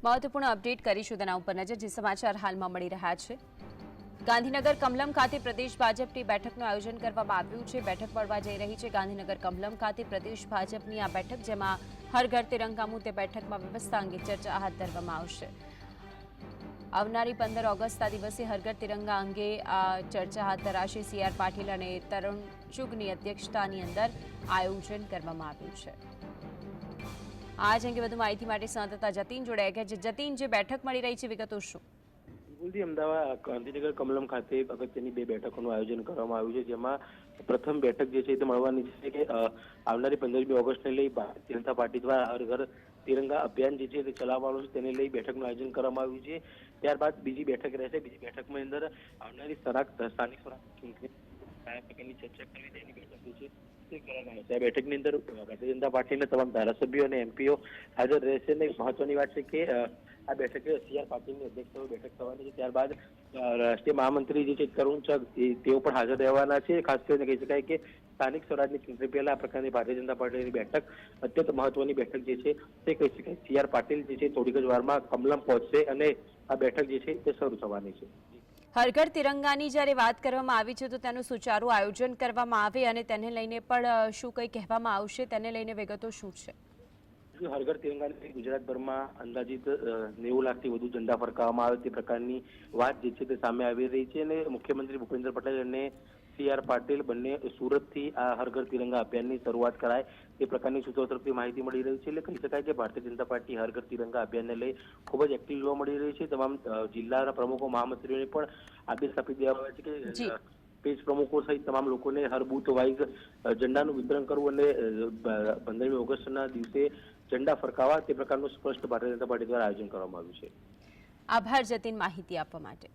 મહત્વપૂર્ણ અપડેટ કરીશું તેના ઉપર નજર જે સમાચાર હાલમાં મળી રહ્યા છે। ગાંધીનગર કમલમ ખાતે પ્રદેશ ભાજપની બેઠકનું આયોજન કરવામાં આવ્યું છે। બેઠક મળવા જઈ રહી છે ગાંધીનગર કમલમ ખાતે પ્રદેશ ભાજપની આ બેઠક, જેમાં હર ઘર તિરંગા મુદ્દે બેઠકમાં વ્યવસ્થા અંગે ચર્ચા હાથ ધરવામાં આવશે। આવનારી 15 ઓગસ્ટના દિવસે હર ઘર તિરંગા અંગે આ ચર્ચા હાથ ધરાશે। CR પાટીલ અને તરુણ ચુગની અધ્યક્ષતાની અંદર આયોજન કરવામાં આવ્યું છે। आज अंगे વધુ માહિતી માટે સંવાદદાતા જતીન જોડાયા ગયા છે। જતીન, જે બેઠક મળી રહી છે, વિગતો શું? બિલકુલ, અમદાવાદ ગાંધીનગર કમલમ ખાતે અગત્યની બે બેઠકોનું આયોજન કરવામાં આવ્યું છે, જેમાં પ્રથમ બેઠક જે છે તે મળવાની છે કે આવનારી 15મી ઓગસ્ટને લઈ ભારતીય જનતા પાર્ટી દ્વારા હર ઘર તિરંગા અભિયાન જે છે તે ચલાવવાનું છે, તેને લઈ બેઠકનું આયોજન કરવામાં આવ્યું છે। ત્યારબાદ બીજી બેઠક રહેશે। બીજી બેઠકમાં અંદર આવનારી સ્થાનિક સ્વરાજ કયા પ્રકારની ચર્ચા કરવી તેની બેઠક જે છે તે કરવામાં આવશે। આ બેઠકની અંદર ભારતીય જનતા પાર્ટીના તમામ ધારાસભ્યો અને MPઓ હાજર રહેશે। અને મહત્વની વાત છે કે આ બેઠક CR પાટીલની અધ્યક્ષતામાં બેઠક થવાની છે। ત્યારબાદ રાષ્ટ્રીય મહામંત્રી જે છે તરુણ ચગ તેઓ પણ હાજર રહેવાના છે। ખાસ કરીને કહી શકાય કે સ્થાનિક સ્વરાજની ચૂંટણી પહેલા આ પ્રકારની ભારતીય જનતા પાર્ટીની બેઠક અત્યંત મહત્વની બેઠક જે છે તે કહી શકાય। CR પાટીલ જે છે થોડીક જ વારમાં કમલમ પહોંચશે અને આ બેઠક જે છે તે શરૂ થવાની છે। હર ઘર તિરંગાની જ્યારે વાત કરવામાં આવી છે તો તેનું સુચારું આયોજન કરવામાં આવે અને તેને લઈને પણ શું કંઈ કહેવામાં આવશે, તેને લઈને વિગતો શું છે? હર ઘર તિરંગાને ગુજરાતભરમાં અંદાજિત 90 લાખથી વધુ ઝંડા ફરકાવવામાં આવે તે પ્રકારની વાત જે છે તે સામે આવી રહી છે। અને મુખ્યમંત્રી ભૂપેન્દ્ર પટેલ અને CR પાટીલ બંને સુરતથી આ હર ઘર તિરંગા અભિયાનની શરૂઆત કરાય તે પ્રકારની સૂત્રો તરફથી માહિતી મળી રહી છે। એટલે કહી શકાય કે ભારતીય જનતા પાર્ટી હર ઘર તિરંગા અભિયાનને લઈ ખૂબ જ એક્ટિવ જોવા મળી રહી છે। તમામ જિલ્લાના પ્રમુખો મહામંત્રીઓને પણ આદેશ આપી દેવામાં આવે છે કે પેજ પ્રમુખો સહિત તમામ લોકોને હર બૂથ વાઇઝ ઝંડાનું વિતરણ કરવું અને 15મી ઓગસ્ટના દિવસે ઝંડા ફરકાવવા તે પ્રકારનું સ્પષ્ટ ભારતીય જનતા પાર્ટી દ્વારા આયોજન કરવામાં આવ્યું છે। આભાર જતીન, માહિતી આપવા માટે।